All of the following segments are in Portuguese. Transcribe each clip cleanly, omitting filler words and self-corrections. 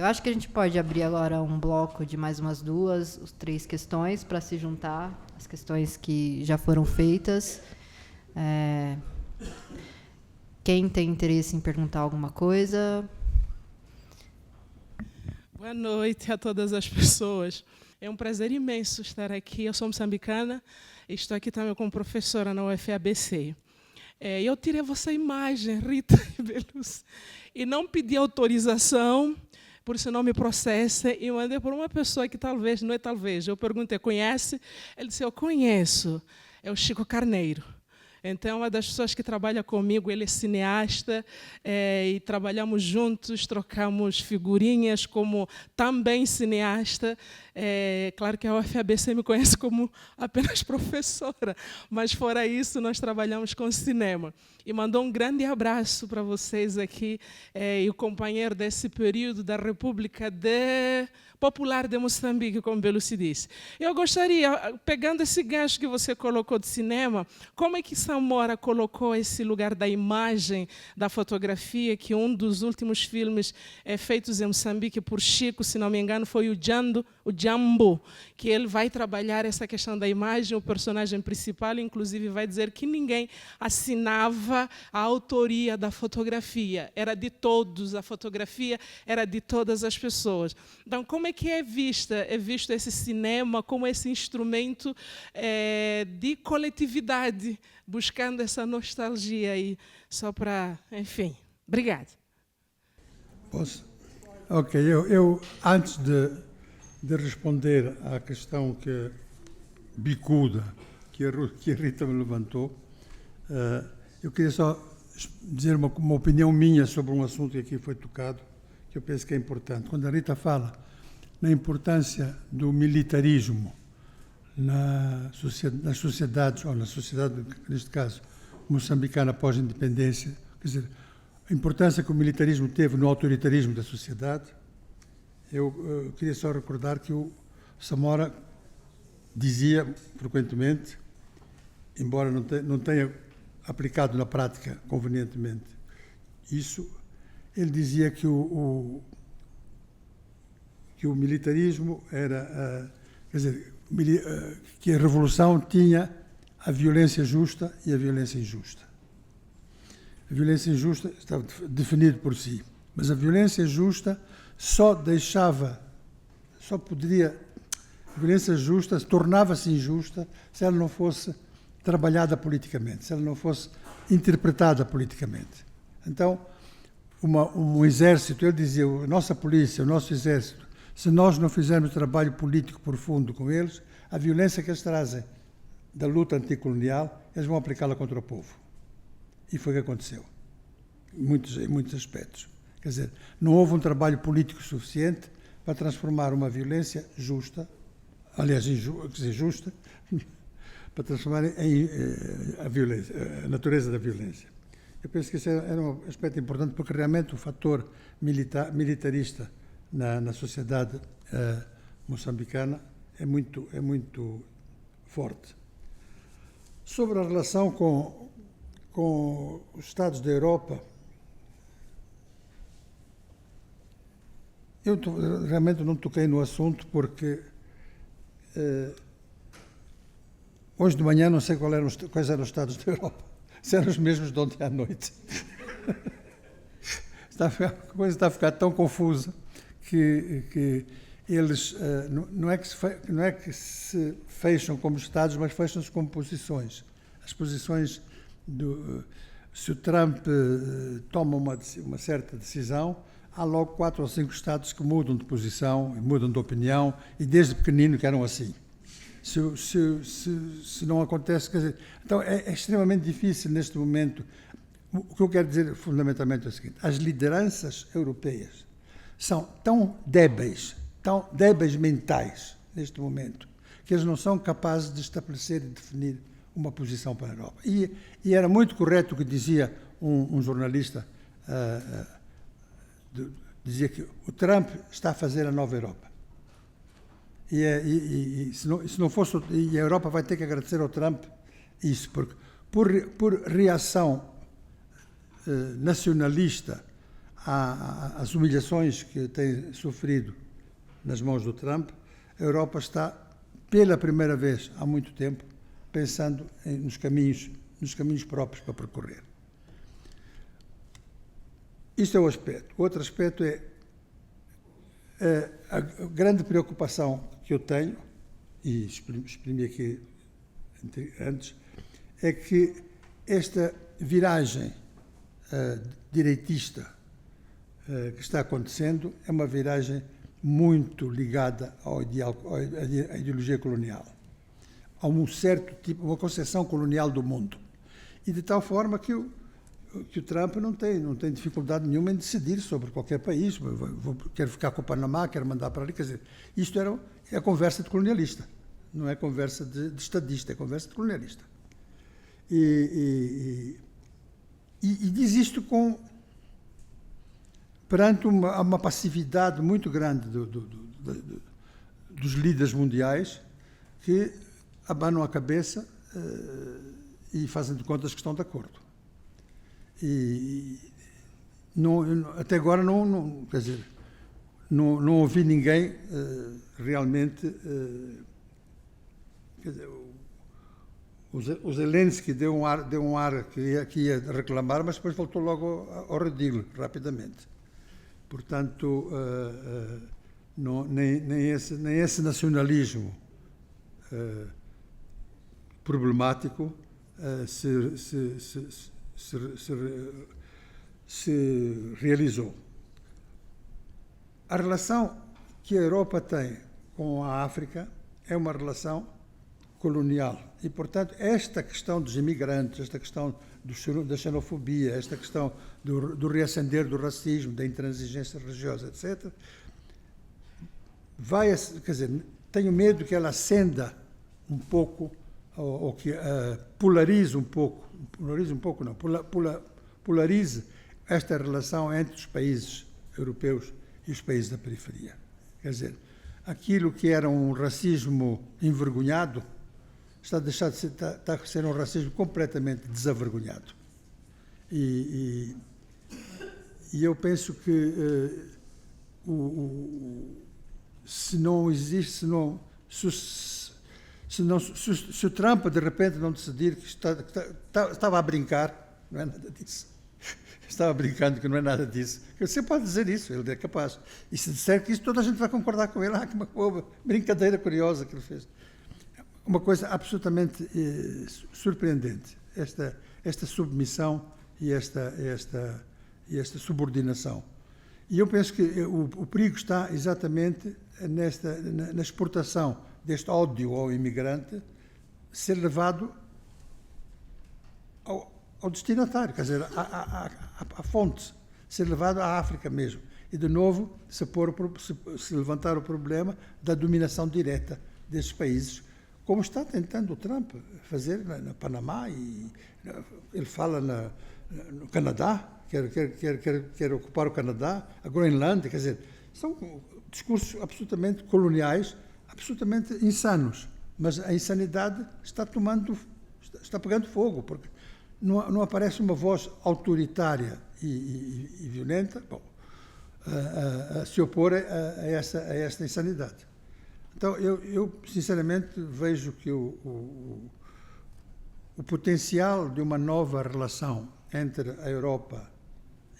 Eu acho que a gente pode abrir agora um bloco de mais umas 3 questões para se juntar, as questões que já foram feitas. Quem tem interesse em perguntar alguma coisa? Boa noite a todas as pessoas. É um prazer imenso estar aqui. Eu sou moçambicana e estou aqui também como professora na UFABC. Eu tirei vossa imagem, Rita Belus, e não pedi autorização, por isso não me processem, e mandei por uma pessoa que talvez, não é talvez, eu perguntei, conhece? Ele disse, eu conheço, é o Chico Carneiro. Então, uma das pessoas que trabalha comigo, ele é cineasta, e trabalhamos juntos, trocamos figurinhas como também cineasta. Claro que a UFABC me conhece como apenas professora, mas fora isso, nós trabalhamos com cinema. E mandou um grande abraço para vocês aqui, e o companheiro desse período da República Popular de Moçambique, como Belucci disse. Eu gostaria, pegando esse gancho que você colocou de cinema, como é que Samora colocou esse lugar da imagem, da fotografia, que um dos últimos filmes feitos em Moçambique por Chico, se não me engano, foi o Jambo, que ele vai trabalhar essa questão da imagem, o personagem principal, inclusive, vai dizer que ninguém assinava a autoria da fotografia, era de todos, a fotografia era de todas as pessoas. Então, como é que é visto esse cinema como esse instrumento de coletividade, buscando essa nostalgia aí, só para, enfim. Obrigada. Posso? Ok, eu antes de responder à questão bicuda que a Rita me levantou, eu queria só dizer uma opinião minha sobre um assunto que aqui foi tocado, que eu penso que é importante. Quando a Rita fala na importância do militarismo nas sociedades, ou na sociedade, neste caso, moçambicana pós-independência, quer dizer, a importância que o militarismo teve no autoritarismo da sociedade, eu queria só recordar que o Samora dizia frequentemente, embora não tenha aplicado na prática convenientemente isso, ele dizia que o militarismo era, quer dizer, que a revolução tinha a violência justa e a violência injusta. A violência injusta estava definida por si, mas a violência justa a violência justa tornava-se injusta se ela não fosse trabalhada politicamente, se ela não fosse interpretada politicamente. Então, um exército, ele dizia, a nossa polícia, o nosso exército, se nós não fizermos trabalho político profundo com eles, a violência que eles trazem da luta anticolonial, eles vão aplicá-la contra o povo. E foi o que aconteceu, em muitos aspectos. Quer dizer, não houve um trabalho político suficiente para transformar uma violência justa, aliás, justa, para transformar a natureza da violência. Eu penso que esse era um aspecto importante, porque realmente o fator militarista na sociedade moçambicana é muito forte. Sobre a relação com os Estados da Europa, eu realmente não toquei no assunto porque hoje de manhã não sei quais eram os Estados da Europa, se eram os mesmos de ontem à noite. A coisa está a ficar tão confusa que eles não é que se fecham como Estados, mas fecham-se como posições. As posições se o Trump toma uma certa decisão, há logo 4 ou 5 Estados que mudam de posição, mudam de opinião, e desde pequenino que eram assim. Se não acontece, quer dizer, então é extremamente difícil neste momento. O que eu quero dizer fundamentalmente é o seguinte: as lideranças europeias são tão débeis mentais neste momento, que eles não são capazes de estabelecer e definir uma posição para a Europa. E era muito correto o que dizia um jornalista, dizia que o Trump está a fazer a nova Europa. E se não fosse, e a Europa vai ter que agradecer ao Trump isso, porque por reação nacionalista às humilhações que tem sofrido nas mãos do Trump, a Europa está, pela primeira vez há muito tempo, pensando nos caminhos próprios para percorrer. Isto é um aspecto. O outro aspecto é a grande preocupação que eu tenho, e exprimi aqui antes, é que esta viragem direitista que está acontecendo é uma viragem muito ligada à ideologia colonial, a um certo tipo, uma concepção colonial do mundo. E de tal forma que o Trump não tem dificuldade nenhuma em decidir sobre qualquer país. Quero ficar com o Panamá, quero mandar para ali. Quer dizer, isto é a conversa de colonialista, não é conversa de estadista, é conversa de colonialista. E diz isto perante uma passividade muito grande dos líderes mundiais que abanam a cabeça e fazem de contas que estão de acordo. E até agora quer dizer, não ouvi ninguém realmente. Quer dizer, o Zelensky deu um ar que ia reclamar, mas depois voltou logo ao redil, rapidamente. Portanto, nem esse nacionalismo problemático se realizou. A relação que a Europa tem com a África é uma relação colonial. E, portanto, esta questão dos imigrantes, esta questão da xenofobia, esta questão do reacender do racismo, da intransigência religiosa, etc., quer dizer, tenho medo que ela acenda um pouco, ou que polarize um pouco não, polarize esta relação entre os países europeus e os países da periferia. Quer dizer, aquilo que era um racismo envergonhado está a ser um racismo completamente desavergonhado. E eu penso que se o Trump de repente não decidir que estava a brincar, não é nada disso. Estava brincando que não é nada disso. Você pode dizer isso, ele é capaz. E se disser que isso, toda a gente vai concordar com ele. Que uma brincadeira curiosa que ele fez. Uma coisa absolutamente surpreendente, esta submissão e esta subordinação. E eu penso que o perigo está exatamente na exportação deste ódio ao imigrante ser levado ao destinatário, quer dizer, à fonte, ser levado à África mesmo. E, de novo, se levantar o problema da dominação direta desses países, como está tentando o Trump fazer no Panamá, e ele fala no Canadá, quer ocupar o Canadá, a Groenlândia, quer dizer, são discursos absolutamente coloniais, absolutamente insanos, mas a insanidade está pegando fogo, porque não aparece uma voz autoritária e violenta a se opor a esta insanidade. Então, eu sinceramente vejo que o potencial de uma nova relação entre a Europa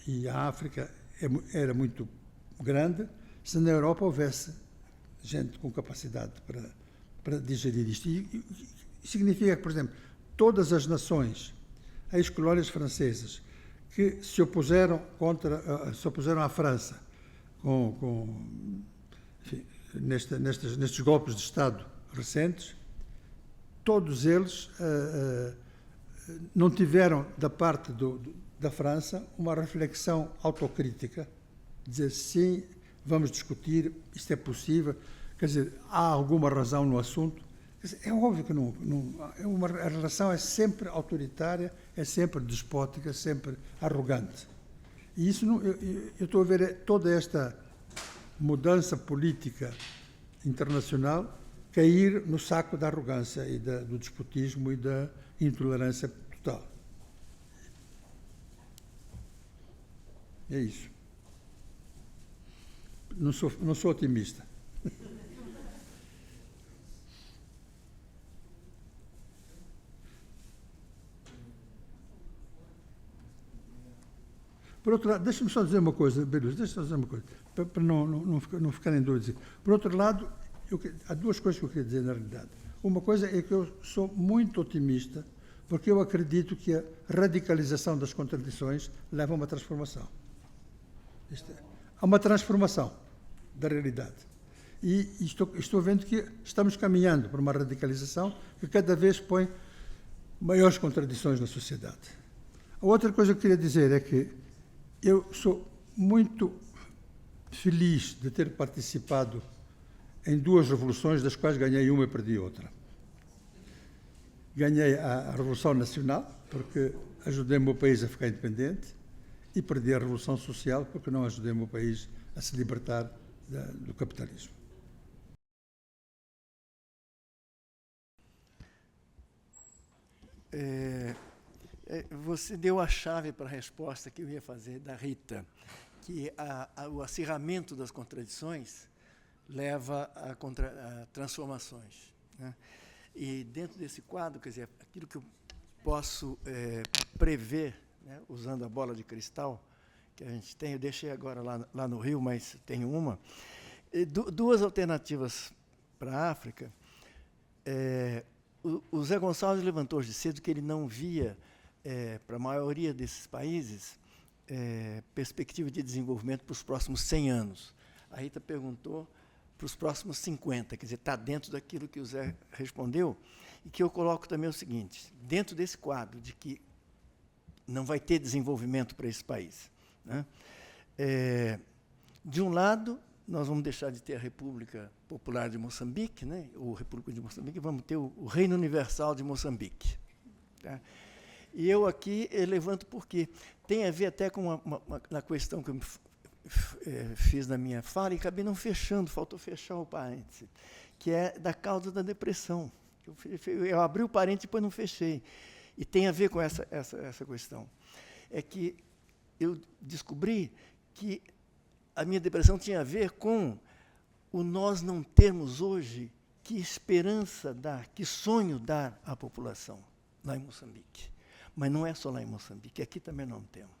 e a África era muito grande se na Europa houvesse gente com capacidade para digerir isto. E significa que, por exemplo, todas as nações, as colónias francesas, que se opuseram à França enfim, nestes golpes de Estado recentes, todos eles não tiveram, da parte da França, uma reflexão autocrítica, dizer sim, vamos discutir, isto é possível, quer dizer, há alguma razão no assunto. É óbvio que a relação é sempre autoritária, é sempre despótica, é sempre arrogante. E isso eu estou a ver toda esta mudança política internacional cair no saco da arrogância e do despotismo e da intolerância total. É isso. não sou otimista. Por outro lado, deixa-me só dizer uma coisa, Belos, deixa-me só dizer uma coisa, para não ficar em dúvida. Por outro lado, há duas coisas que eu queria dizer na realidade. Uma coisa é que eu sou muito otimista, porque eu acredito que a radicalização das contradições leva a uma transformação. Há uma transformação da realidade. E estou vendo que estamos caminhando para uma radicalização que cada vez põe maiores contradições na sociedade. A outra coisa que eu queria dizer é que eu sou muito feliz de ter participado em duas revoluções, das quais ganhei uma e perdi outra. Ganhei a Revolução Nacional, porque ajudei o meu país a ficar independente, e perdi a Revolução Social, porque não ajudei o meu país a se libertar do capitalismo. Você deu a chave para a resposta que eu ia fazer da Rita, que o acirramento das contradições leva a transformações, né? E dentro desse quadro, quer dizer, aquilo que eu posso prever, né, usando a bola de cristal que a gente tem, eu deixei agora lá no Rio, mas tenho uma, duas alternativas para a África. O Zé Gonçalves levantou hoje cedo que ele não via, para a maioria desses países, perspectiva de desenvolvimento para os próximos 100 anos. A Rita perguntou para os próximos 50, quer dizer, está dentro daquilo que o Zé respondeu, e que eu coloco também o seguinte, dentro desse quadro de que não vai ter desenvolvimento para esse país, né? De um lado, nós vamos deixar de ter a República Popular de Moçambique, né, ou República de Moçambique, e vamos ter o Reino Universal de Moçambique. Tá? E eu aqui levanto porque tem a ver até com na questão que eu fiz na minha fala e acabei não fechando, faltou fechar o parêntese, que é da causa da depressão. Eu abri o parêntese e depois não fechei. E tem a ver com essa questão. É que eu descobri que a minha depressão tinha a ver com o nós não termos hoje que esperança dar, que sonho dar à população lá em Moçambique. Mas não é só lá em Moçambique, aqui também não temos.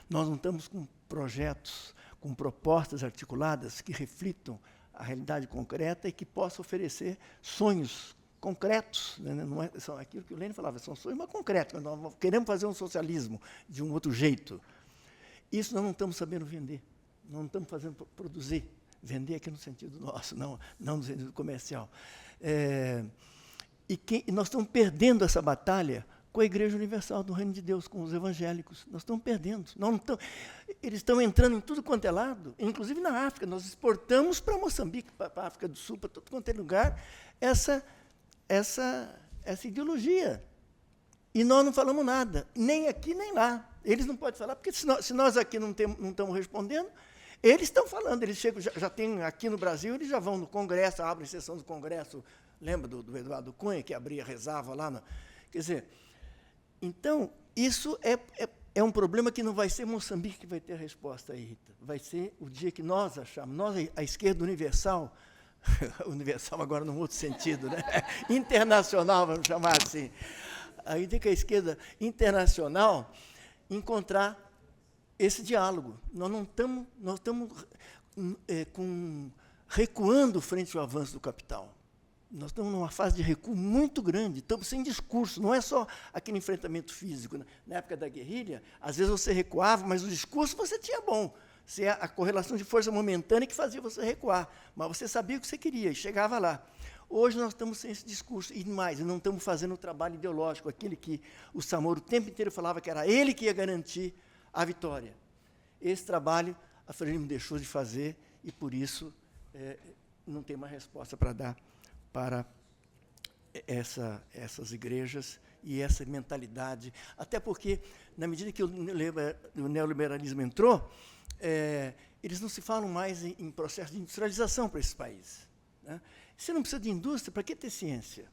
Nós não estamos com projetos, com propostas articuladas que reflitam a realidade concreta e que possam oferecer sonhos concretos, né? Não é, são aquilo que o Lênin falava, são sonhos, mas concretos. Nós queremos fazer um socialismo de um outro jeito. Isso nós não estamos sabendo vender, não estamos fazendo produzir. Vender aqui no sentido nosso, não no sentido comercial. E nós estamos perdendo essa batalha com a Igreja Universal do Reino de Deus, com os evangélicos. Nós estamos perdendo. Eles estão entrando em tudo quanto é lado, inclusive na África. Nós exportamos para Moçambique, para a África do Sul, para todo quanto é lugar, essa ideologia. E nós não falamos nada, nem aqui, nem lá. Eles não podem falar, porque se nós aqui não estamos respondendo, eles estão falando. Eles chegam, já tem aqui no Brasil, eles já vão no Congresso, abrem sessão do Congresso. Lembra do Eduardo Cunha, que abria, rezava lá? Quer dizer, então, isso é um problema que não vai ser Moçambique que vai ter a resposta aí, Rita. Vai ser o dia que nós achamos, nós, a esquerda universal, universal agora num outro sentido, né? Internacional, vamos chamar assim. Aí tem que a esquerda internacional encontrar esse diálogo. Nós estamos recuando frente ao avanço do capital. Nós estamos numa fase de recuo muito grande, estamos sem discurso, não é só aquele enfrentamento físico. Na época da guerrilha, às vezes você recuava, mas o discurso você tinha bom. A correlação de força momentânea que fazia você recuar, mas você sabia o que você queria e chegava lá. Hoje nós estamos sem esse discurso, e mais, não estamos fazendo o trabalho ideológico, aquele que o Samora o tempo inteiro falava que era ele que ia garantir a vitória. Esse trabalho a Frelimo deixou de fazer e, por isso, não tem mais resposta para dar para essas igrejas e essa mentalidade. Até porque, na medida que o neoliberalismo entrou, eles não se falam mais em processo de industrialização para esses países, né? Você não precisa de indústria, para que ter ciência?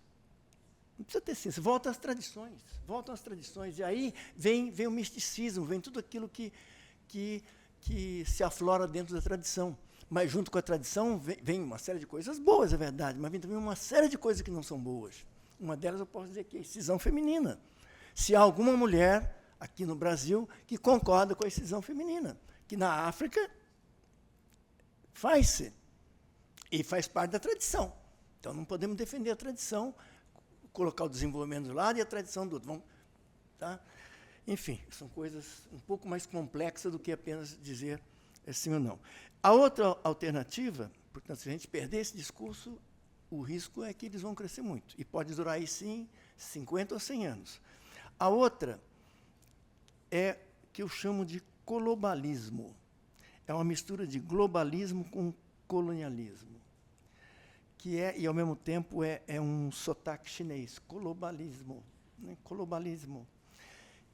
Não precisa ter ciência, voltam às tradições, e aí vem o misticismo, vem tudo aquilo que que se aflora dentro da tradição. Mas, junto com a tradição, vem uma série de coisas boas, é verdade, mas vem também uma série de coisas que não são boas. Uma delas eu posso dizer que é a excisão feminina. Se há alguma mulher aqui no Brasil que concorda com a excisão feminina, que na África faz-se, e faz parte da tradição. Então, não podemos defender a tradição, colocar o desenvolvimento do lado e a tradição do outro. Vamos, tá? Enfim, são coisas um pouco mais complexas do que apenas dizer sim ou não. A outra alternativa, portanto, se a gente perder esse discurso, o risco é que eles vão crescer muito. E pode durar aí, sim, 50 ou 100 anos. A outra é que eu chamo de globalismo. É uma mistura de globalismo com colonialismo, que é, e ao mesmo tempo, é um sotaque chinês, globalismo, né? Globalismo,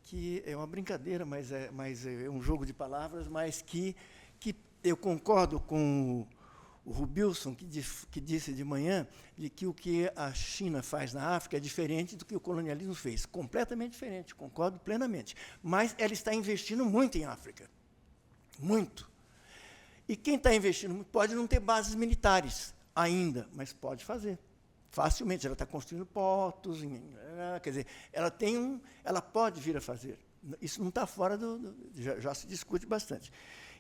que é uma brincadeira, mas é um jogo de palavras, mas que eu concordo com o Rubilson, que disse de manhã de que o que a China faz na África é diferente do que o colonialismo fez. Completamente diferente, concordo plenamente. Mas ela está investindo muito em África. Muito. E quem está investindo muito pode não ter bases militares ainda, mas pode fazer. Facilmente. Ela está construindo portos, quer dizer, ela pode vir a fazer. Isso não está fora já se discute bastante.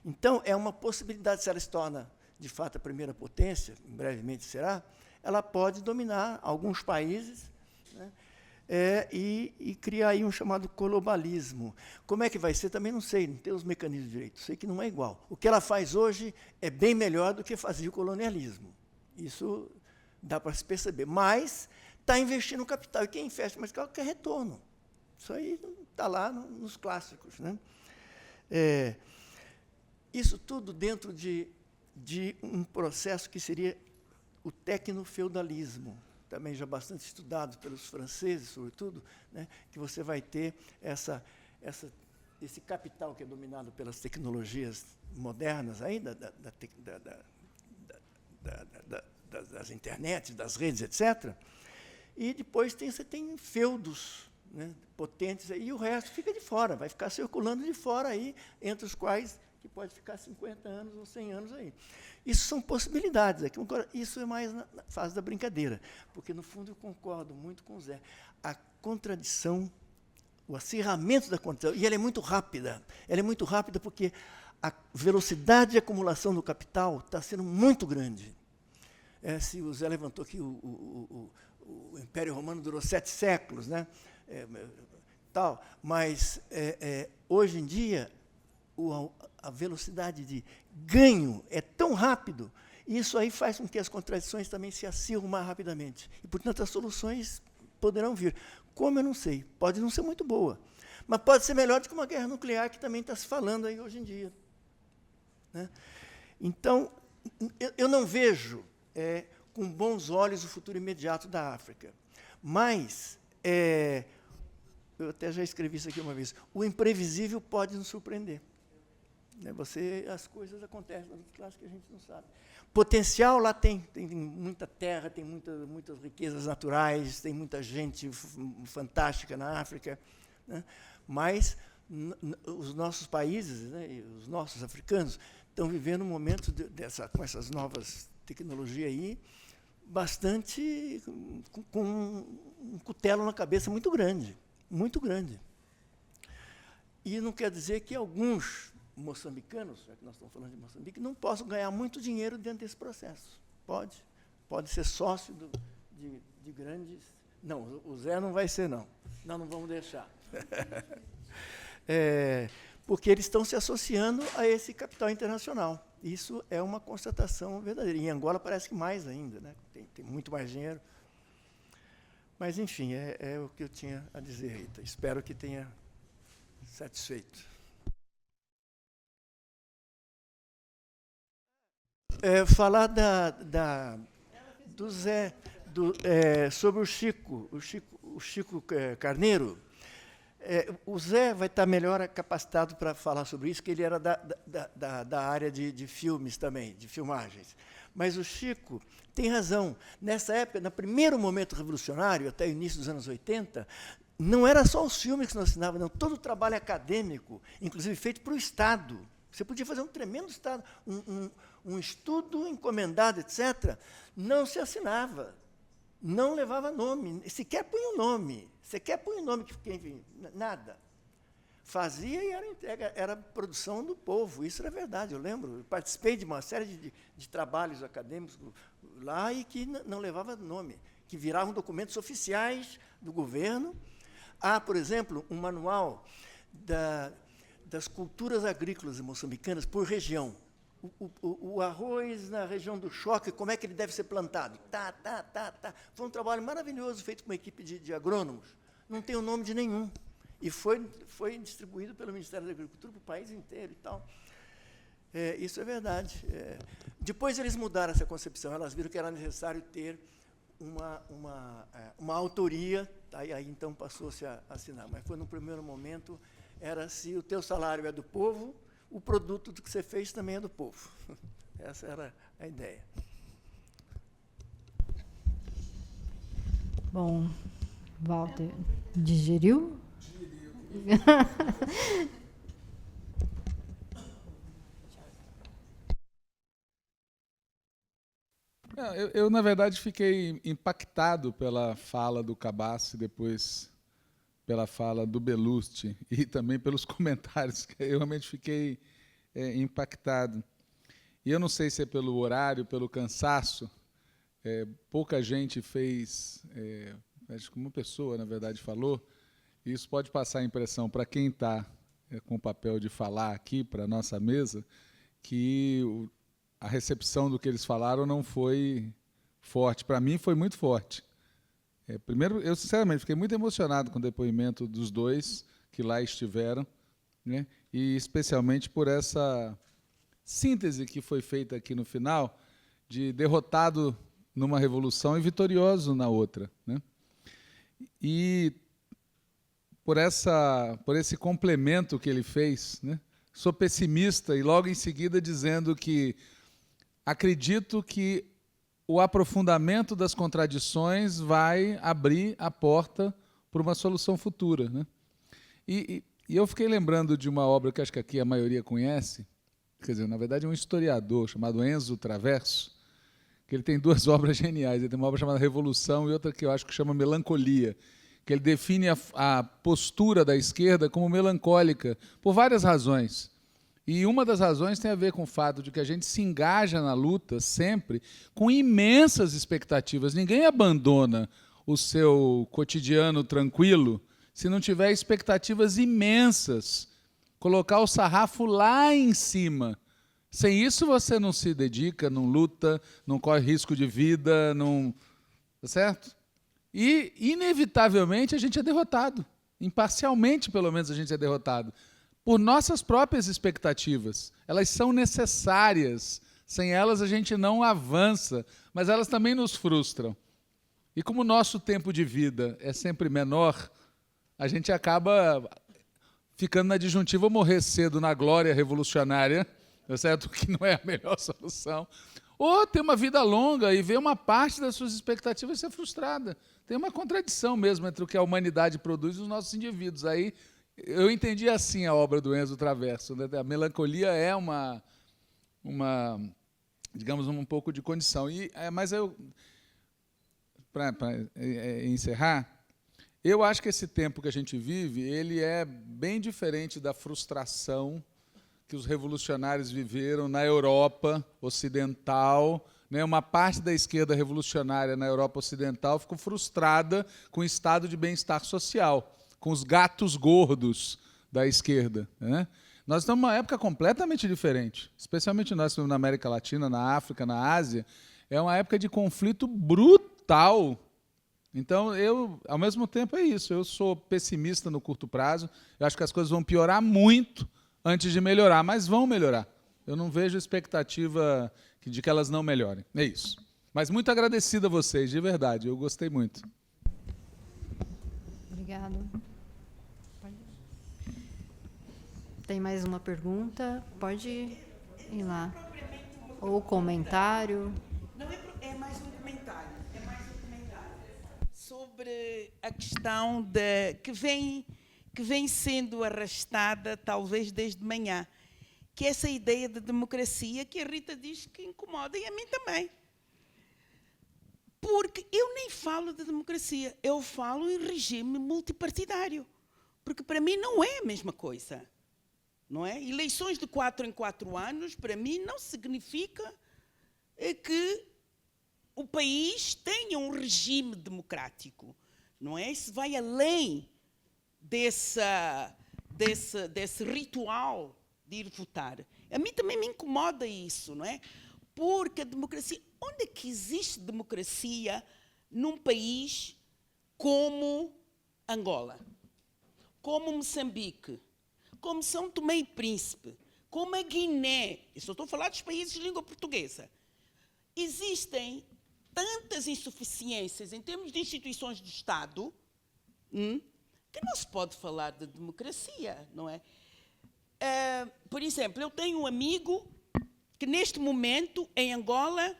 Então, é uma possibilidade, se ela se torna, de fato, a primeira potência, brevemente será, ela pode dominar alguns países, né, e criar aí um chamado globalismo. Como é que vai ser? Também não sei, não tenho os mecanismos direito, sei que não é igual. O que ela faz hoje é bem melhor do que fazia o colonialismo. Isso dá para se perceber. Mas está investindo capital, e quem investe mais capital quer retorno. Isso aí está lá nos clássicos, né? Isso tudo dentro de um processo que seria o tecnofeudalismo, também já bastante estudado pelos franceses, sobretudo, né, que você vai ter esse capital que é dominado pelas tecnologias modernas, aí, das internets, das redes, etc. E depois você tem feudos, né, potentes, e o resto fica de fora, vai ficar circulando de fora, aí, entre os quais que pode ficar 50 anos ou 100 anos aí. Isso são possibilidades. Agora, isso é mais na fase da brincadeira, porque, no fundo, eu concordo muito com o Zé. A contradição, o acirramento da contradição, e ela é muito rápida. Ela é muito rápida porque a velocidade de acumulação do capital está sendo muito grande. Se o Zé levantou aqui, o Império Romano durou 7 séculos, né? Tal, mas, hoje em dia, a velocidade de ganho é tão rápido, e isso aí faz com que as contradições também se acirram mais rapidamente. E, portanto, as soluções poderão vir. Como eu não sei, pode não ser muito boa, mas pode ser melhor do que uma guerra nuclear que também está se falando aí hoje em dia, né? Então, eu não vejo com bons olhos o futuro imediato da África, mas, eu até já escrevi isso aqui uma vez, o imprevisível pode nos surpreender. As coisas acontecem nas classes que a gente não sabe. Potencial lá tem muita terra, tem muitas riquezas naturais, tem muita gente fantástica na África, né? Mas os nossos países, né, os nossos africanos, estão vivendo um momento com essas novas tecnologias aí, bastante com um cutelo na cabeça muito grande, muito grande. E não quer dizer que alguns moçambicanos, já que nós estamos falando de Moçambique, não possam ganhar muito dinheiro dentro desse processo. Pode ser sócio de grandes... Não, o Zé não vai ser, não. Nós não vamos deixar. Porque eles estão se associando a esse capital internacional. Isso é uma constatação verdadeira. Em Angola parece que mais ainda, né? Tem muito mais dinheiro. Mas, enfim, é o que eu tinha a dizer, Rita. Espero que tenha satisfeito. Falar do Zé, sobre o Chico Carneiro. O Zé vai estar melhor capacitado para falar sobre isso, que ele era da área de filmes também, de filmagens. Mas o Chico tem razão. Nessa época, no primeiro momento revolucionário, até o início dos anos 80, não era só os filmes que se assinava, não. Todo o trabalho acadêmico, inclusive feito para o Estado, Você podia fazer um tremendo estado, um estudo encomendado, etc. Não se assinava, não levava nome, sequer punha o nome, enfim, nada. Fazia e era entrega, era produção do povo, isso era verdade, eu lembro. Eu participei de uma série de trabalhos acadêmicos lá e que não levava nome, que viravam documentos oficiais do governo. Há, por exemplo, um manual das culturas agrícolas moçambicanas por região. O arroz na região do Choque, como é que ele deve ser plantado? Foi um trabalho maravilhoso feito com uma equipe de agrônomos. Não tem o nome de nenhum. E foi distribuído pelo Ministério da Agricultura para o país inteiro e tal. Isso é verdade. Depois eles mudaram essa concepção, elas viram que era necessário ter uma autoria, aí então passou-se a assinar. Mas foi no primeiro momento, era se o teu salário é do povo, o produto do que você fez também é do povo. Essa era a ideia. Bom, Walter, digeriu? Eu, na verdade, fiquei impactado pela fala do Cabasso e depois pela fala do Belusti e também pelos comentários, que eu realmente fiquei impactado. E eu não sei se é pelo horário, pelo cansaço, pouca gente fez, acho que uma pessoa, na verdade, falou, e isso pode passar a impressão para quem está com o papel de falar aqui para a nossa mesa, que a recepção do que eles falaram não foi forte. Para mim, foi muito forte. Primeiro, eu, sinceramente, fiquei muito emocionado com o depoimento dos dois que lá estiveram, né? E especialmente por essa síntese que foi feita aqui no final, de derrotado numa revolução e vitorioso na outra, né? E por esse complemento que ele fez, né? Sou pessimista e logo em seguida dizendo que acredito que o aprofundamento das contradições vai abrir a porta para uma solução futura, né? E eu fiquei lembrando de uma obra que acho que aqui a maioria conhece, quer dizer, na verdade é um historiador chamado Enzo Traverso, que ele tem duas obras geniais. Ele tem uma obra chamada Revolução e outra que eu acho que chama Melancolia, que ele define a postura da esquerda como melancólica, por várias razões. E uma das razões tem a ver com o fato de que a gente se engaja na luta sempre com imensas expectativas. Ninguém abandona o seu cotidiano tranquilo se não tiver expectativas imensas. Colocar o sarrafo lá em cima. Sem isso você não se dedica, não luta, não corre risco de vida, não... Tá certo? E, inevitavelmente, a gente é derrotado. Imparcialmente, pelo menos, a gente é derrotado. Por nossas próprias expectativas. Elas são necessárias. Sem elas, a gente não avança. Mas elas também nos frustram. E como o nosso tempo de vida é sempre menor, a gente acaba ficando na disjuntiva morrer cedo na glória revolucionária, tá certo? Que não é a melhor solução. Ou ter uma vida longa e ver uma parte das suas expectativas ser frustrada. Tem uma contradição mesmo entre o que a humanidade produz e os nossos indivíduos. Aí eu entendi assim a obra do Enzo Traverso, né? A melancolia é uma digamos, um pouco de condição. Mas eu, para encerrar, eu acho que esse tempo que a gente vive, ele é bem diferente da frustração que os revolucionários viveram na Europa Ocidental, né? Uma parte da esquerda revolucionária na Europa Ocidental ficou frustrada com o estado de bem-estar social, com os gatos gordos da esquerda, né? Nós estamos numa época completamente diferente, especialmente nós na América Latina, na África, na Ásia. É uma época de conflito brutal. Então, ao mesmo tempo, é isso. Eu sou pessimista no curto prazo. Eu acho que as coisas vão piorar muito antes de melhorar, mas vão melhorar. Eu não vejo expectativa de que elas não melhorem. É isso. Mas muito agradecido a vocês, de verdade. Eu gostei muito. Obrigada. Tem mais uma pergunta? Pode ir lá. Ou comentário. Não é mais um comentário. É mais um comentário sobre a questão que vem sendo arrastada talvez desde manhã, que é essa ideia de democracia que a Rita diz que incomoda, e a mim também. Porque eu nem falo de democracia, eu falo em regime multipartidário. Porque para mim não é a mesma coisa. Não é? Eleições de 4 em 4 anos, para mim, não significa que o país tenha um regime democrático. Não é? Isso vai além desse ritual de ir votar. A mim também me incomoda isso, não é? Porque a democracia... Onde é que existe democracia num país como Angola, como Moçambique, como São Tomé e Príncipe, como a Guiné? Eu só estou a falar dos países de língua portuguesa. Existem tantas insuficiências em termos de instituições do Estado que não se pode falar de democracia, não é? Por exemplo, eu tenho um amigo que, neste momento, em Angola,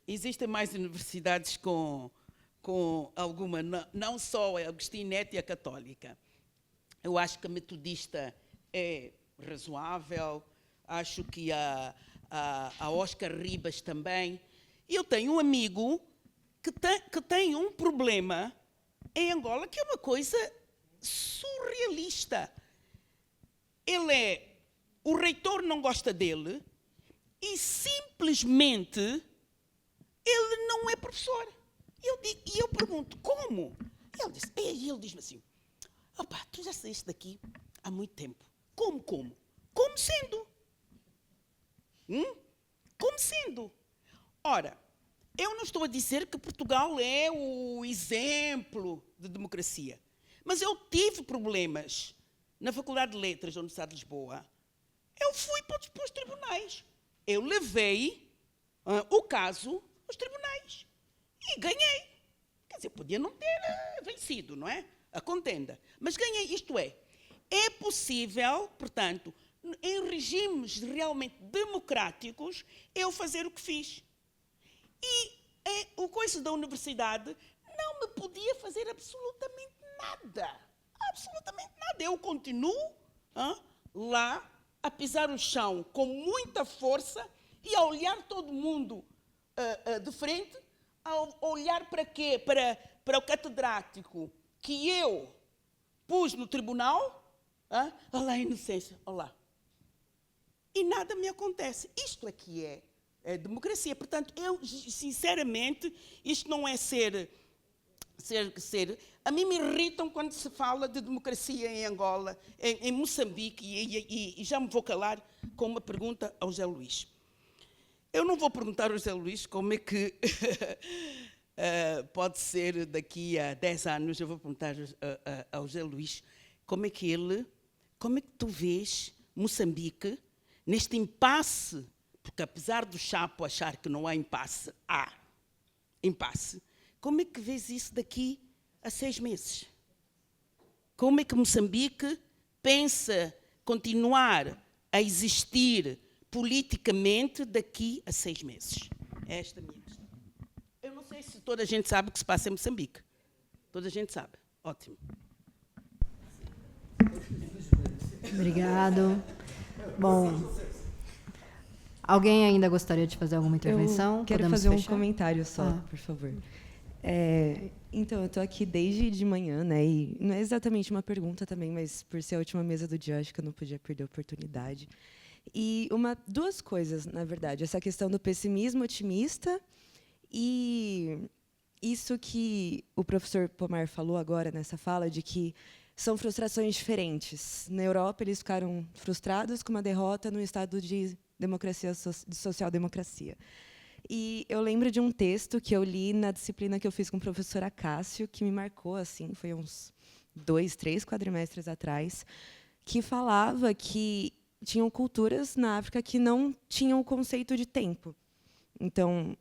existem mais universidades com alguma, não só a Agostinete e a Católica. Eu acho que a Metodista é razoável, acho que a Oscar Ribas também. E eu tenho um amigo que tem um problema em Angola que é uma coisa surrealista. O reitor não gosta dele e simplesmente ele não é professor. E eu pergunto, como? E ele diz-me assim, opá, tu já saíste daqui há muito tempo. Como? Como sendo. Como sendo. Ora, eu não estou a dizer que Portugal é o exemplo de democracia, mas eu tive problemas na Faculdade de Letras da Universidade de Lisboa. Eu fui para os tribunais. Eu levei o caso aos tribunais e ganhei. Quer dizer, podia não ter vencido, não é? A contenda. Mas ganhei. Isto é possível, portanto, em regimes realmente democráticos, eu fazer o que fiz. E o coisa da universidade não me podia fazer absolutamente nada. Absolutamente nada. Eu continuo lá a pisar o chão com muita força e a olhar todo mundo de frente, a olhar para quê? Para o catedrático que eu pus no tribunal. Olá, a inocência, olá. E nada me acontece. Isto aqui é democracia. Portanto, eu, sinceramente, isto não é ser... A mim me irritam quando se fala de democracia em Angola, em Moçambique, e já me vou calar com uma pergunta ao José Luís. Eu não vou perguntar ao José Luís como é que pode ser daqui a 10 anos, eu vou perguntar ao José Luís como é que tu vês Moçambique neste impasse, porque apesar do Chapo achar que não há impasse, há impasse. Como é que vês isso daqui a 6 meses? Como é que Moçambique pensa continuar a existir politicamente daqui a 6 meses? É esta a minha questão. Eu não sei se toda a gente sabe o que se passa em Moçambique. Toda a gente sabe. Ótimo. Obrigado. Bom, alguém ainda gostaria de fazer alguma intervenção? Eu quero Podemos fazer fechar? um comentário só, por favor. Então, eu estou aqui desde de manhã, né? E não é exatamente uma pergunta também, mas por ser a última mesa do dia, acho que eu não podia perder a oportunidade. E duas coisas, na verdade. Essa questão do pessimismo otimista e isso que o professor Pomar falou agora nessa fala, de que são frustrações diferentes. Na Europa, eles ficaram frustrados com uma derrota no estado de democracia, de social-democracia. E eu lembro de um texto que eu li na disciplina que eu fiz com o professor Acácio, que me marcou, assim, foi uns 2, 3 quadrimestres atrás, que falava que tinham culturas na África que não tinham o conceito de tempo. Então,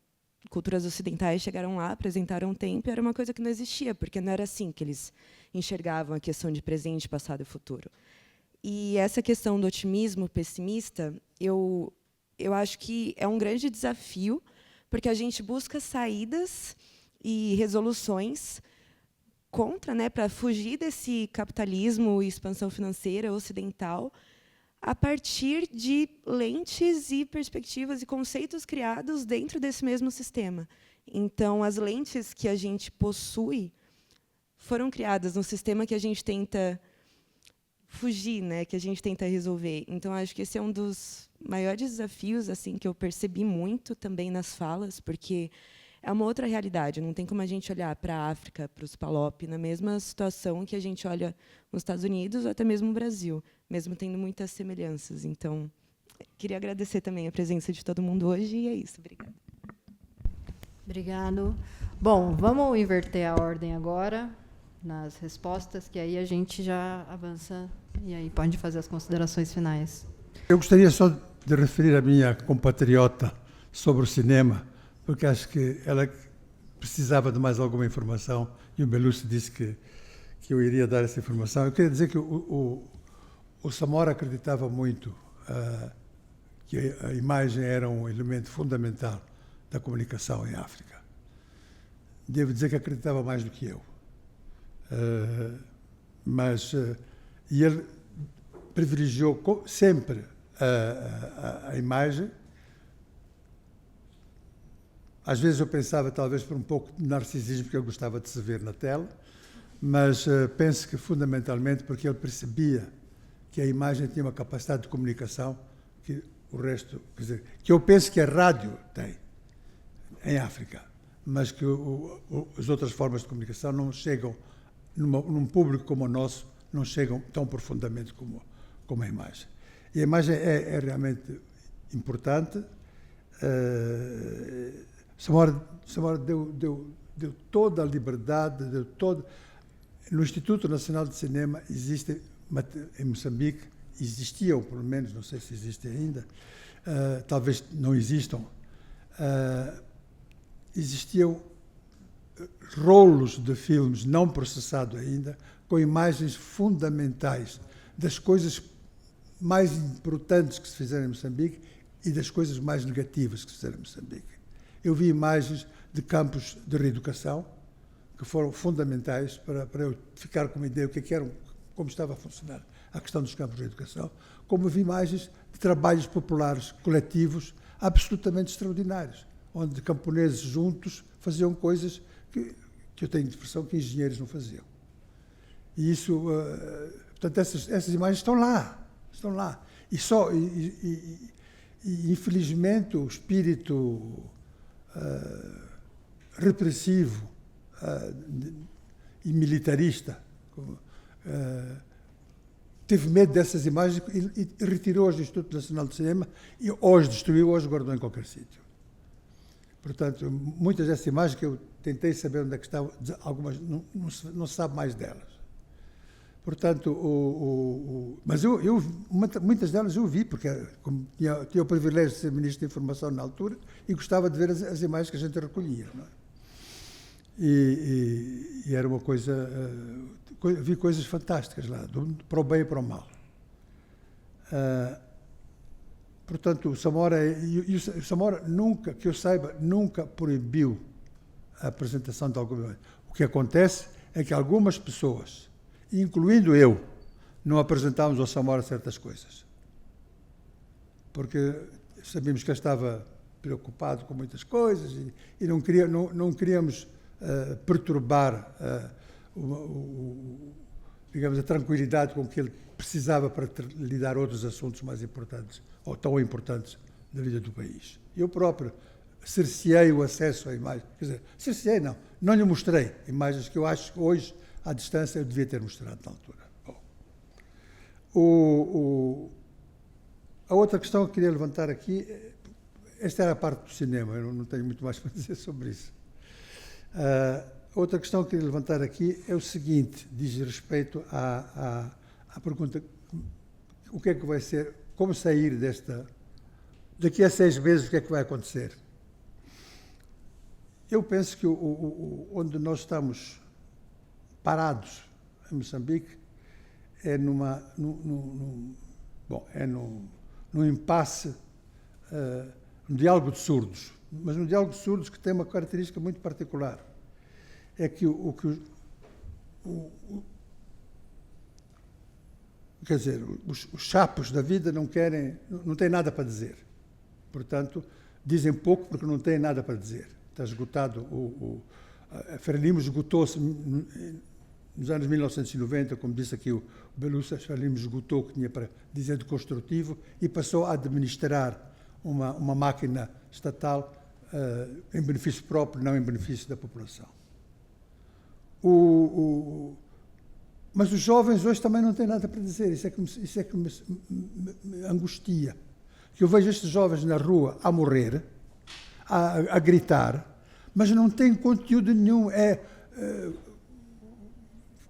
culturas ocidentais chegaram lá, apresentaram o tempo, e era uma coisa que não existia, porque não era assim que eles enxergavam a questão de presente, passado e futuro. E essa questão do otimismo pessimista, eu acho que é um grande desafio, porque a gente busca saídas e resoluções contra, né, para fugir desse capitalismo e expansão financeira ocidental, a partir de lentes e perspectivas e conceitos criados dentro desse mesmo sistema. Então, as lentes que a gente possui foram criadas no sistema que a gente tenta fugir, né, que a gente tenta resolver. Então, acho que esse é um dos maiores desafios assim que eu percebi muito também nas falas, porque é uma outra realidade. Não tem como a gente olhar para a África, para os PALOP, na mesma situação que a gente olha nos Estados Unidos ou até mesmo no Brasil, mesmo tendo muitas semelhanças. Então, queria agradecer também a presença de todo mundo hoje, e é isso. Obrigada. Obrigado. Bom, vamos inverter a ordem agora nas respostas, que aí a gente já avança e aí pode fazer as considerações finais. Eu gostaria só de referir a minha compatriota sobre o cinema, porque acho que ela precisava de mais alguma informação e o Belushi disse que eu iria dar essa informação. Eu queria dizer que o Samora acreditava muito que a imagem era um elemento fundamental da comunicação em África. Devo dizer que acreditava mais do que eu. E ele privilegiou sempre a imagem. Às vezes eu pensava, talvez por um pouco de narcisismo, que eu gostava de se ver na tela, mas penso que fundamentalmente porque ele percebia que a imagem tinha uma capacidade de comunicação que o resto, quer dizer, que eu penso que a rádio tem em África, mas que as outras formas de comunicação não chegam, num público como o nosso, não chegam tão profundamente como a imagem. E a imagem é realmente importante. Samora deu toda a liberdade, No Instituto Nacional de Cinema existe, em Moçambique, existiam, pelo menos, não sei se existem ainda, talvez não existam, existiam rolos de filmes não processados ainda, com imagens fundamentais das coisas mais importantes que se fizeram em Moçambique e das coisas mais negativas que se fizeram em Moçambique. Eu vi imagens de campos de reeducação que foram fundamentais para eu ficar com uma ideia do que eram, como estava a funcionar a questão dos campos de reeducação, como vi imagens de trabalhos populares coletivos absolutamente extraordinários, onde camponeses juntos faziam coisas que eu tenho a impressão que engenheiros não faziam. E isso, portanto, essas imagens estão lá. E infelizmente, o espírito repressivo e militarista teve medo dessas imagens e retirou-as do Instituto Nacional de Cinema e ou as destruiu ou as guardou em qualquer sítio. Portanto, muitas dessas imagens que eu tentei saber onde é que estavam, algumas não se sabe mais delas. Portanto, mas muitas delas eu vi, porque como tinha o privilégio de ser Ministro da Informação na altura e gostava de ver as imagens que a gente recolhia. Não é? E era uma coisa... vi coisas fantásticas lá, para o bem e para o mal. Portanto, o Samora nunca, que eu saiba, nunca proibiu a apresentação de alguma coisa. O que acontece é que algumas pessoas, incluindo eu, não apresentámos ao Samora certas coisas. Porque sabíamos que ele estava preocupado com muitas coisas e não queríamos perturbar digamos, a tranquilidade com que ele precisava para lidar outros assuntos mais importantes, ou tão importantes, da vida do país. Eu próprio cerceei o acesso à imagem. Quer dizer, cerceei não lhe mostrei imagens que eu acho que hoje, à distância, eu devia ter mostrado na altura. Bom, a outra questão que eu queria levantar aqui, esta era a parte do cinema, eu não tenho muito mais para dizer sobre isso. Outra questão que eu queria levantar aqui é o seguinte, diz respeito à pergunta, o que é que vai ser, como sair daqui a 6 meses, o que é que vai acontecer? Eu penso que onde nós estamos parados em Moçambique é num impasse, um diálogo de surdos, mas um diálogo de surdos que tem uma característica muito particular. É que os quer dizer, os chapos da vida não têm nada para dizer. Portanto, dizem pouco porque não têm nada para dizer. Está esgotado. A Frelimo esgotou-se nos anos 1990, como disse aqui o Belucci, a Frelimo esgotou o que tinha para dizer de construtivo e passou a administrar uma máquina estatal em benefício próprio, não em benefício da população. Mas os jovens hoje também não têm nada para dizer, isso é que me angustia. Que eu vejo estes jovens na rua a morrer, a gritar, mas não têm conteúdo nenhum.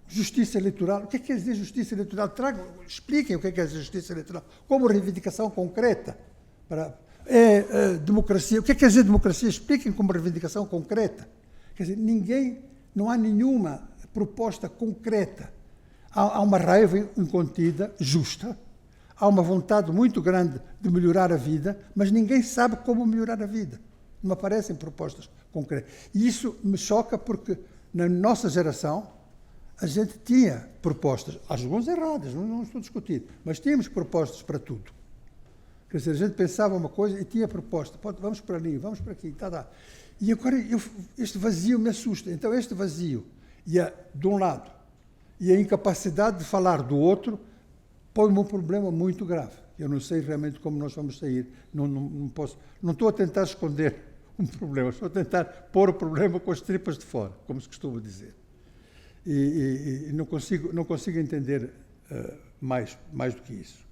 Justiça eleitoral. O que quer dizer justiça eleitoral? Expliquem o que é justiça eleitoral. Como reivindicação concreta. Democracia. O que quer dizer democracia? Expliquem como reivindicação concreta. Quer dizer, não há nenhuma proposta concreta. Há uma raiva incontida, justa. Há uma vontade muito grande de melhorar a vida, mas ninguém sabe como melhorar a vida. Não aparecem propostas concretas. E isso me choca porque, na nossa geração, a gente tinha propostas, algumas erradas, não estou a discutir, mas tínhamos propostas para tudo. Quer dizer, a gente pensava uma coisa e tinha proposta. Vamos para ali, vamos para aqui, tá. E agora este vazio me assusta. Então, este vazio, de um lado, e a incapacidade de falar do outro, põe-me um problema muito grave. Eu não sei realmente como nós vamos sair. Não estou a tentar esconder um problema, estou a tentar pôr o problema com as tripas de fora, como se costuma dizer. E não consigo entender mais do que isso.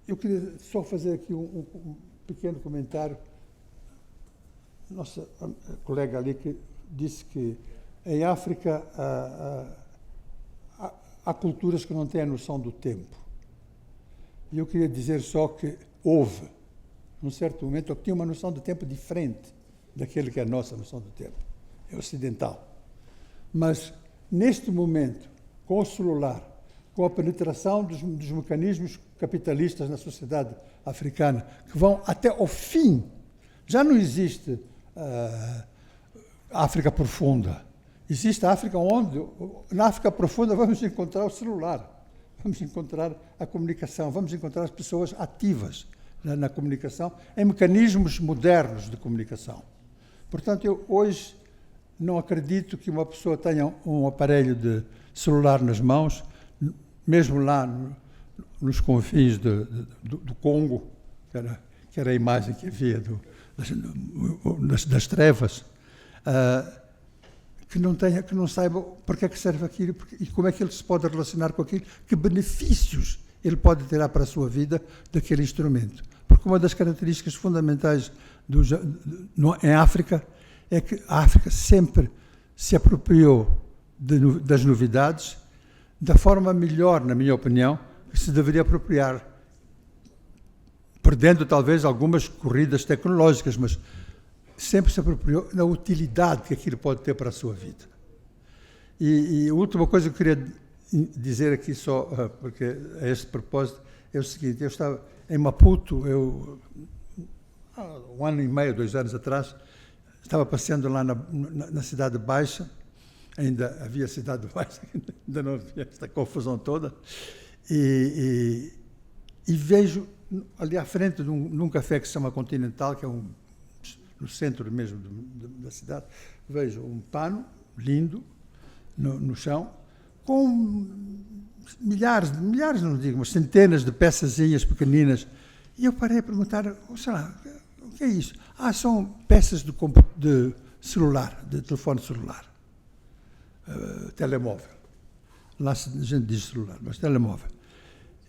Eu queria só fazer aqui um pequeno comentário. Nossa colega ali que disse que em África há culturas que não têm a noção do tempo. E eu queria dizer só que houve, num certo momento, que tinha uma noção do tempo diferente daquele que é a nossa noção do tempo, é ocidental. Mas, neste momento, com o celular, com a penetração dos mecanismos capitalistas na sociedade africana, que vão até ao fim, já não existe África profunda. Existe a África onde, na África profunda, vamos encontrar o celular, vamos encontrar a comunicação, vamos encontrar as pessoas ativas na comunicação, em mecanismos modernos de comunicação. Portanto, eu hoje não acredito que uma pessoa tenha um aparelho de celular nas mãos, mesmo lá nos confins do Congo, que era a imagem que havia das trevas, que não saiba para que é que serve aquilo e como é que ele se pode relacionar com aquilo, que benefícios ele pode tirar para a sua vida daquele instrumento. Porque uma das características fundamentais em África é que a África sempre se apropriou das novidades da forma melhor, na minha opinião, que se deveria apropriar, perdendo talvez algumas corridas tecnológicas, mas sempre se apropriou da utilidade que aquilo pode ter para a sua vida. E a última coisa que eu queria dizer aqui só, porque a este propósito, é o seguinte: eu estava em Maputo, há 1 ano e meio, 2 anos atrás, estava passeando lá na Cidade Baixa, ainda havia Cidade Baixa, ainda não havia esta confusão toda, e vejo ali à frente de um café que se chama Continental, que é no centro mesmo da cidade, vejo um pano lindo no chão, com milhares não digo, mas centenas de peçazinhas pequeninas. E eu parei a perguntar, sei lá, o que é isso? São peças de celular, de telefone celular, telemóvel. Lá a gente diz celular, mas telemóvel.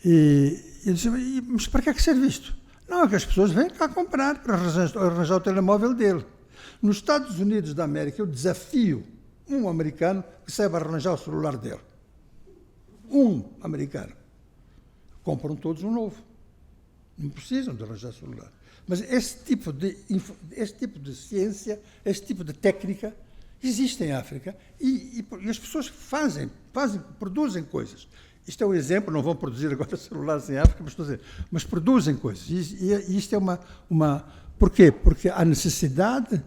E eu disse, mas para que é que serve isto? Não, é que as pessoas vêm cá comprar para arranjar o telemóvel dele. Nos Estados Unidos da América, eu desafio um americano que saiba arranjar o celular dele. Um americano. Compram todos um novo. Não precisam de arranjar celular. Mas este tipo de ciência, este tipo de técnica, existe em África e as pessoas produzem coisas. Isto é um exemplo, não vão produzir agora celulares em África, mas produzem coisas. E isto é uma... Porquê? Porque há necessidade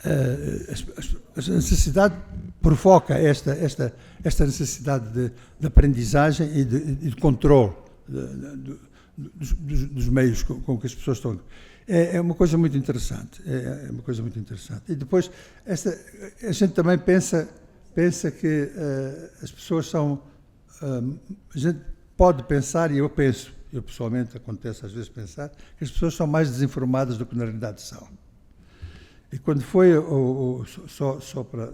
a necessidade provoca esta necessidade de aprendizagem e de controle dos meios com que as pessoas estão. É uma coisa muito interessante. É uma coisa muito interessante. E depois, a gente também pensa que as pessoas são... a gente pode pensar, e eu pessoalmente acontece às vezes pensar, que as pessoas são mais desinformadas do que na realidade são. E quando foi, só para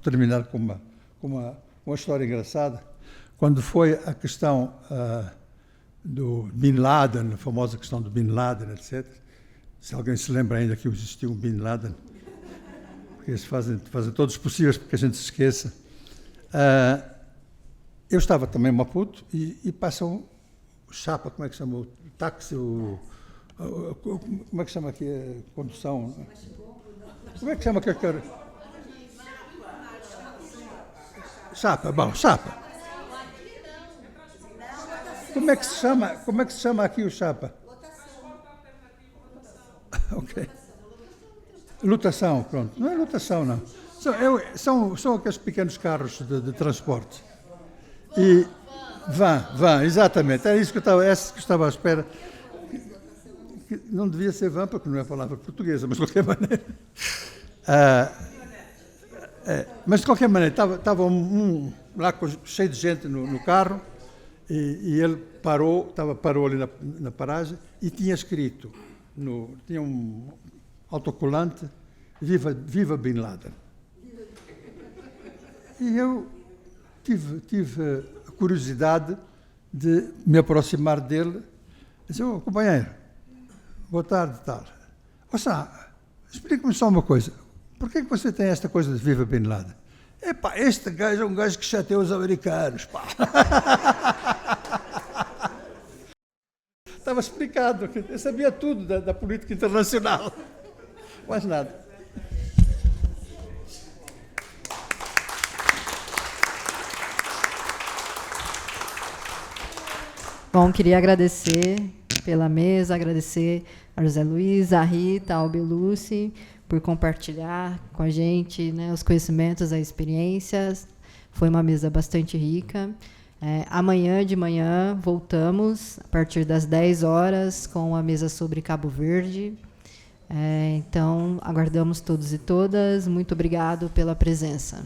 terminar com uma história engraçada, quando foi a questão do Bin Laden, a famosa questão do Bin Laden, etc., se alguém se lembra ainda que existiu um Bin Laden, porque eles fazem todos os possíveis para que a gente se esqueça, eu estava também em Maputo e passa o chapa, como é que chama? O táxi, como é que chama aqui a condução? Como é que chama aquele cara? Chapa, bom, chapa. Como é que se chama aqui o chapa? Ok. Lotação, pronto. Não é lotação, não. São aqueles pequenos carros de transporte. E van, exatamente. É isso que eu estava à espera. Não devia ser van, porque não é a palavra portuguesa, mas de qualquer maneira. Mas de qualquer maneira, estava lá cheio de gente no carro, e ele parou ali na paragem e tinha escrito, tinha um autocolante, Viva Bin Laden. E eu tive a curiosidade de me aproximar dele e disse: companheiro, boa tarde, tal. Explique-me só uma coisa. Por que você tem esta coisa de Viva Bin Laden? Epá, este gajo é um gajo que chateia os americanos, pá. Estava explicado. Eu sabia tudo da política internacional. Mais nada. Bom, queria agradecer pela mesa, agradecer a José Luiz, a Rita, ao Belucci, por compartilhar com a gente, né, os conhecimentos, as experiências. Foi uma mesa bastante rica. Amanhã de manhã voltamos, a partir das 10 horas, com a mesa sobre Cabo Verde. Então, aguardamos todos e todas. Muito obrigado pela presença.